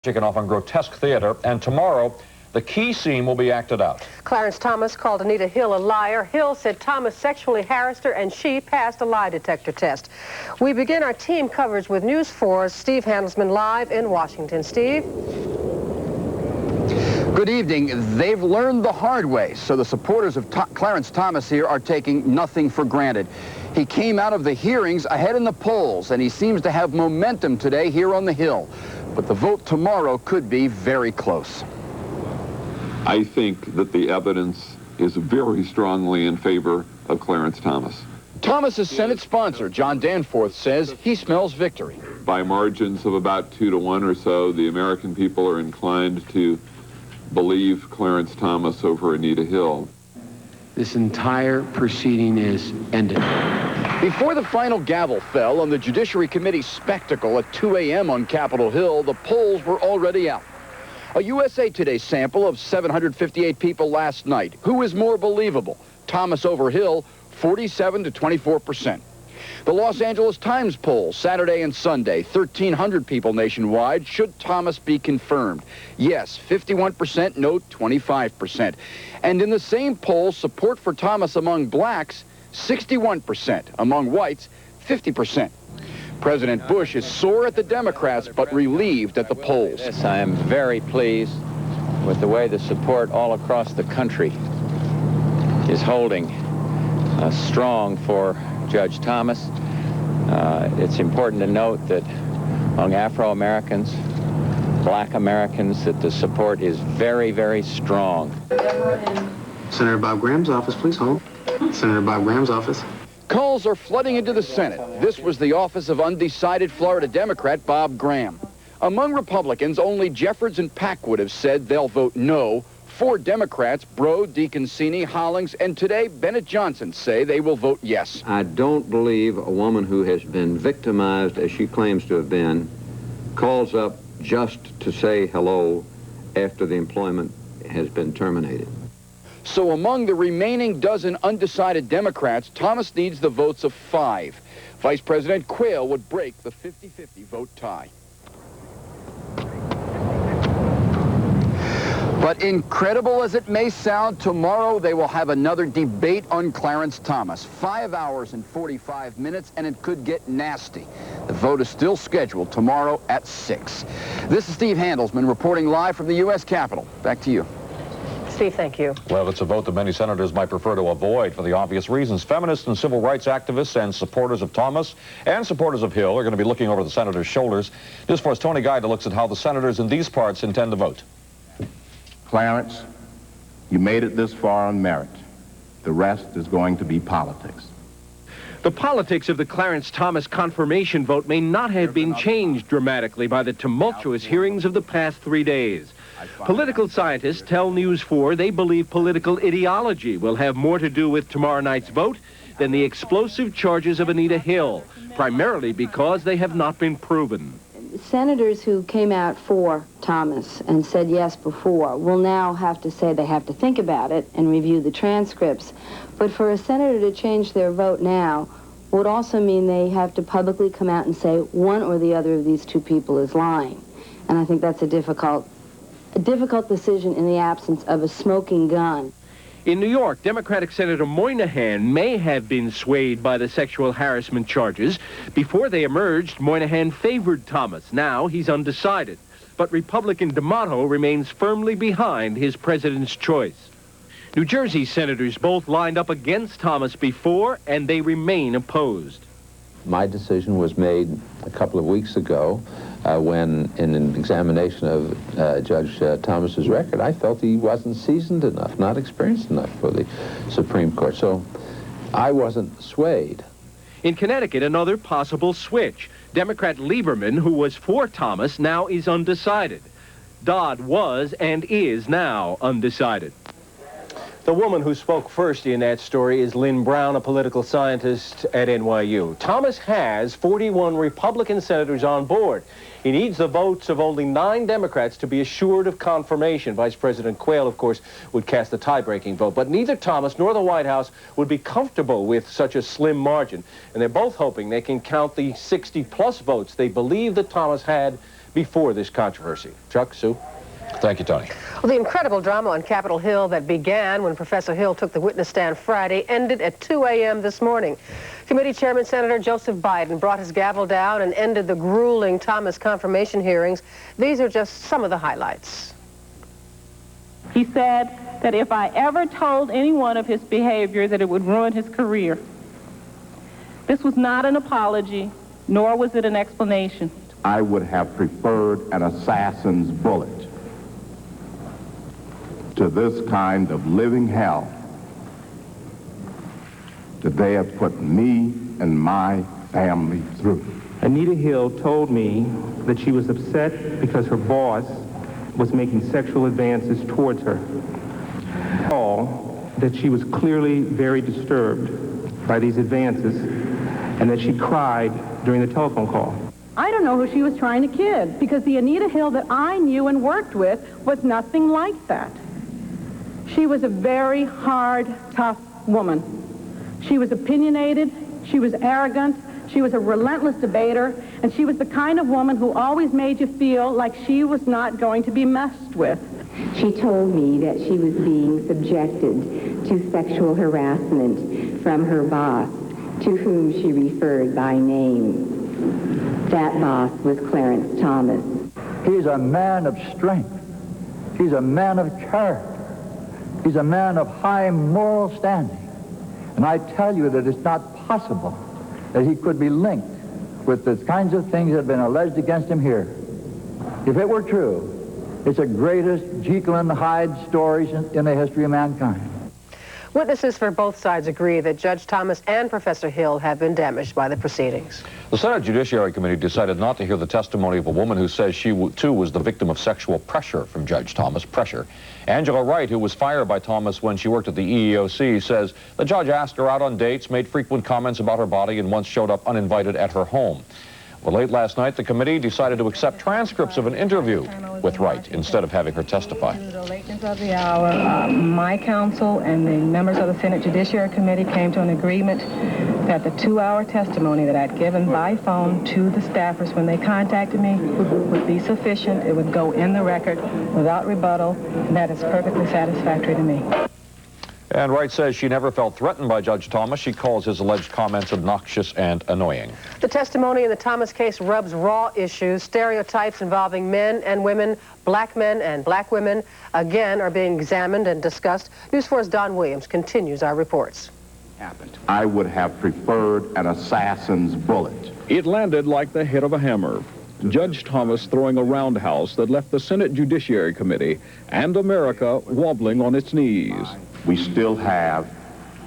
Kicking off on Grotesque Theater, and tomorrow the key scene will be acted out. Clarence Thomas called Anita Hill a liar. Hill said Thomas sexually harassed her and she passed a lie detector test. We begin our team coverage with News 4's Steve Handelsman live in Washington. Steve? Good evening. They've learned the hard way, so the supporters of Clarence Thomas here are taking nothing for granted. He came out of the hearings ahead in the polls, and he seems to have momentum today here on the Hill. But the vote tomorrow could be very close. I think that the evidence is very strongly in favor of Clarence Thomas. Thomas's Senate sponsor, John Danforth, says he smells victory. By margins of about 2 to 1 or so, the American people are inclined to believe Clarence Thomas over Anita Hill. This entire proceeding is ended. Before the final gavel fell on the Judiciary Committee spectacle at 2 a.m. on Capitol Hill, the polls were already out. A USA Today sample of 758 people last night. Who is more believable? Thomas over Hill, 47 to 24%. The Los Angeles Times poll, Saturday and Sunday, 1,300 people nationwide. Should Thomas be confirmed? Yes, 51%, no, 25%. And in the same poll, support for Thomas among blacks, 61%. Among whites, 50%. President Bush is sore at the Democrats, but relieved at the polls. Yes, I am very pleased with the way the support all across the country is holding strong for Judge Thomas. It's important to note that among Afro-Americans, black Americans, that the support is very, very strong. Senator Bob Graham's office, please hold. Senator Bob Graham's office. Calls are flooding into the Senate. This was the office of undecided Florida Democrat Bob Graham. Among Republicans, only Jeffords and Packwood have said they'll vote no. 4 Democrats, Brode, DeConcini, Hollings, and today Bennett Johnson, say they will vote yes. I don't believe a woman who has been victimized, as she claims to have been, calls up just to say hello after the employment has been terminated. So among the remaining dozen undecided Democrats, Thomas needs the votes of 5. Vice President Quayle would break the 50-50 vote tie. But incredible as it may sound, tomorrow they will have another debate on Clarence Thomas. 5 hours and 45 minutes, and it could get nasty. The vote is still scheduled tomorrow at 6. This is Steve Handelsman reporting live from the U.S. Capitol. Back to you. Steve, thank you. Well, it's a vote that many senators might prefer to avoid for the obvious reasons. Feminists and civil rights activists and supporters of Thomas and supporters of Hill are going to be looking over the senators' shoulders. News 4's Tony Guida looks at how the senators in these parts intend to vote. Clarence, you made it this far on merit. The rest is going to be politics. The politics of the Clarence Thomas confirmation vote may not have been changed dramatically by the tumultuous hearings of the past 3 days. Political scientists tell News 4 they believe political ideology will have more to do with tomorrow night's vote than the explosive charges of Anita Hill, primarily because they have not been proven. Senators who came out for Thomas and said yes before will now have to say they have to think about it and review the transcripts. But for a senator to change their vote now would also mean they have to publicly come out and say one or the other of these 2 people is lying. And I think that's a difficult decision in the absence of a smoking gun. In New York, Democratic Senator Moynihan may have been swayed by the sexual harassment charges. Before they emerged, Moynihan favored Thomas. Now he's undecided. But Republican D'Amato remains firmly behind his president's choice. New Jersey senators both lined up against Thomas before, and they remain opposed. My decision was made a couple of weeks ago when, in an examination of Judge Thomas's record, I felt he wasn't seasoned enough, not experienced enough for the Supreme Court. So I wasn't swayed. In Connecticut, another possible switch. Democrat Lieberman, who was for Thomas, now is undecided. Dodd was and is now undecided. The woman who spoke first in that story is Lynn Brown, a political scientist at NYU. Thomas has 41 Republican senators on board. He needs the votes of only 9 Democrats to be assured of confirmation. Vice President Quayle, of course, would cast the tie-breaking vote. But neither Thomas nor the White House would be comfortable with such a slim margin. And they're both hoping they can count the 60-plus votes they believe that Thomas had before this controversy. Chuck, Sue? Thank you, Tony. Well, the incredible drama on Capitol Hill that began when Professor Hill took the witness stand Friday ended at 2 a.m. this morning. Committee Chairman Senator Joseph Biden brought his gavel down and ended the grueling Thomas confirmation hearings. These are just some of the highlights. He said that if I ever told anyone of his behavior that it would ruin his career. This was not an apology, nor was it an explanation. I would have preferred an assassin's bullet to this kind of living hell that they have put me and my family through. Anita Hill told me that she was upset because her boss was making sexual advances towards her. That she was clearly very disturbed by these advances and that she cried during the telephone call. I don't know who she was trying to kid, because the Anita Hill that I knew and worked with was nothing like that. She was a very hard, tough woman. She was opinionated, she was arrogant, she was a relentless debater, and she was the kind of woman who always made you feel like she was not going to be messed with. She told me that she was being subjected to sexual harassment from her boss, to whom she referred by name. That boss was Clarence Thomas. He's a man of strength. He's a man of character. He's a man of high moral standing. And I tell you that it's not possible that he could be linked with the kinds of things that have been alleged against him here. If it were true, it's the greatest Jekyll and Hyde stories in the history of mankind. Witnesses for both sides agree that Judge Thomas and Professor Hill have been damaged by the proceedings. The Senate Judiciary Committee decided not to hear the testimony of a woman who says she, too, was the victim of sexual pressure from Judge Thomas. Angela Wright, who was fired by Thomas when she worked at the EEOC, says the judge asked her out on dates, made frequent comments about her body, and once showed up uninvited at her home. Well, late last night, the committee decided to accept transcripts of an interview with Wright instead of having her testify. Due to the lateness of the hour, my counsel and the members of the Senate Judiciary Committee came to an agreement that the 2-hour testimony that I'd given by phone to the staffers when they contacted me would be sufficient. It would go in the record without rebuttal, and that is perfectly satisfactory to me. And Wright says she never felt threatened by Judge Thomas. She calls his alleged comments obnoxious and annoying. The testimony in the Thomas case rubs raw issues. Stereotypes involving men and women, black men and black women, again are being examined and discussed. News 4's Don Williams continues our reports. I would have preferred an assassin's bullet. It landed like the hit of a hammer. Judge Thomas throwing a roundhouse that left the Senate Judiciary Committee and America wobbling on its knees. We still have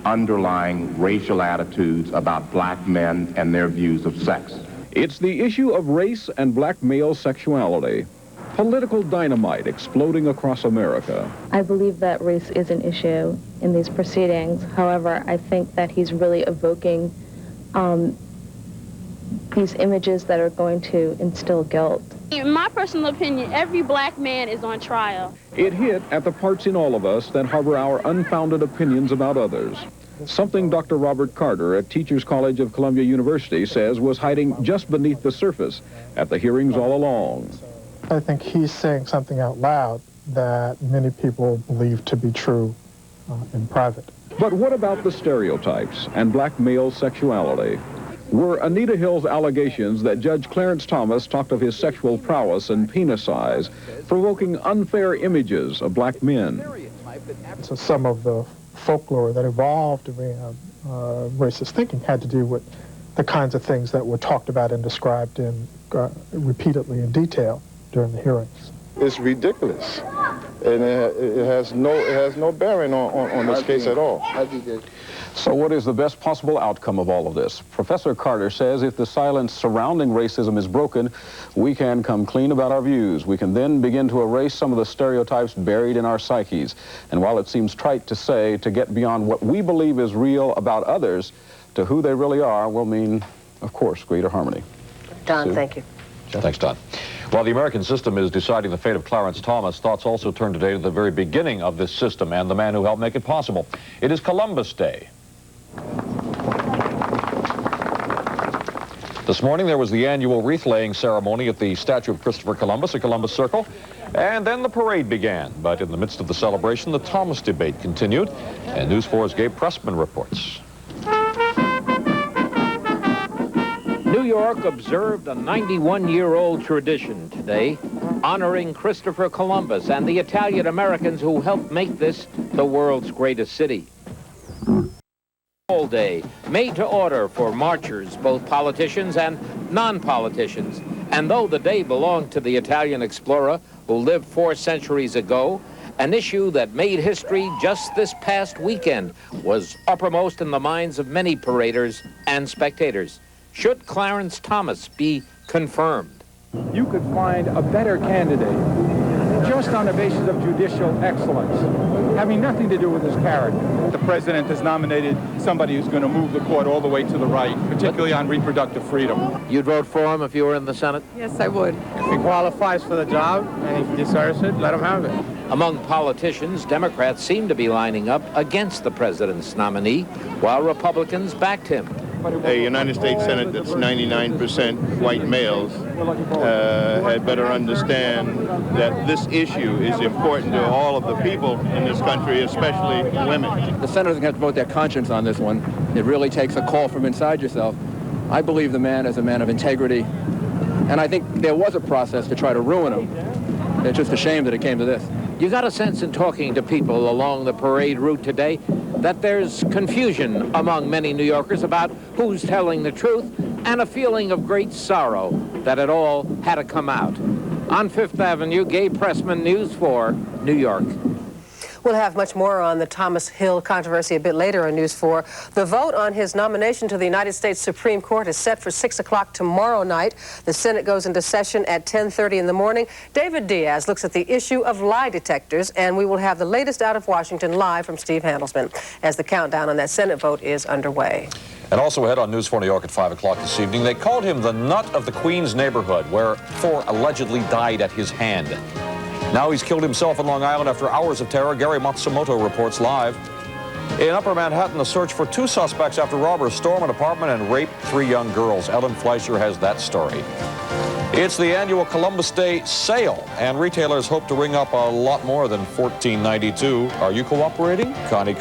underlying racial attitudes about black men and their views of sex. It's the issue of race and black male sexuality. Political dynamite exploding across America. I believe that race is an issue in these proceedings. However, I think that he's really evoking these images that are going to instill guilt. In my personal opinion, every black man is on trial. It hit at the parts in all of us that harbor our unfounded opinions about others. Something Dr. Robert Carter at Teachers College of Columbia University says was hiding just beneath the surface at the hearings all along. I think he's saying something out loud that many people believe to be true in private. But what about the stereotypes and black male sexuality? Were Anita Hill's allegations that Judge Clarence Thomas talked of his sexual prowess and penis size provoking unfair images of black men? So some of the folklore that evolved around racist thinking had to do with the kinds of things that were talked about and described in repeatedly in detail during the hearings. It's ridiculous, and it has no bearing on this case at all. So what is the best possible outcome of all of this? Professor Carter says if the silence surrounding racism is broken, we can come clean about our views. We can then begin to erase some of the stereotypes buried in our psyches. And while it seems trite to say, to get beyond what we believe is real about others to who they really are will mean, of course, greater harmony. Don, Sue? thank you. Thanks, Don. While the American system is deciding the fate of Clarence Thomas, thoughts also turn today to the very beginning of this system and the man who helped make it possible. It is Columbus Day. This morning there was the annual wreath-laying ceremony at the statue of Christopher Columbus at Columbus Circle, and then the parade began. But in the midst of the celebration, the Thomas debate continued, and News 4's Gabe Pressman reports. New York observed a 91-year-old tradition today, honoring Christopher Columbus and the Italian Americans who helped make this the world's greatest city. All day, made to order for marchers, both politicians and non-politicians. And though the day belonged to the Italian explorer who lived 4 centuries ago, an issue that made history just this past weekend was uppermost in the minds of many paraders and spectators. Should Clarence Thomas be confirmed? You could find a better candidate just on the basis of judicial excellence, having nothing to do with his character. The president has nominated somebody who's going to move the court all the way to the right, particularly on reproductive freedom. You'd vote for him if you were in the Senate? Yes, I would. If he qualifies for the job and if he deserves it, let him have it. Among politicians, Democrats seem to be lining up against the president's nominee, while Republicans backed him. A United States Senate that's 99% white males had better understand that this issue is important to all of the people in this country, especially women. The senators are going to have to vote their conscience on this one. It really takes a call from inside yourself. I believe the man is a man of integrity, and I think there was a process to try to ruin him. It's just a shame that it came to this. You got a sense in talking to people along the parade route today that there's confusion among many New Yorkers about who's telling the truth, and a feeling of great sorrow that it all had to come out. On Fifth Avenue, Gabe Pressman, News 4, New York. We'll have much more on the Thomas Hill controversy a bit later on News 4. The vote on his nomination to the United States Supreme Court is set for 6 o'clock tomorrow night. The Senate goes into session at 10:30 in the morning. David Diaz looks at the issue of lie detectors, and we will have the latest out of Washington live from Steve Handelsman as the countdown on that Senate vote is underway. And also ahead on News 4 New York at 5 o'clock this evening, they called him the nut of the Queens neighborhood, where 4 allegedly died at his hand. Now he's killed himself in Long Island after hours of terror. Gary Matsumoto reports live. In Upper Manhattan, a search for 2 suspects after robbers storm an apartment and rape 3 young girls. Ellen Fleischer has that story. It's the annual Columbus Day sale, and retailers hope to ring up a lot more than $14.92. Are you cooperating? Connie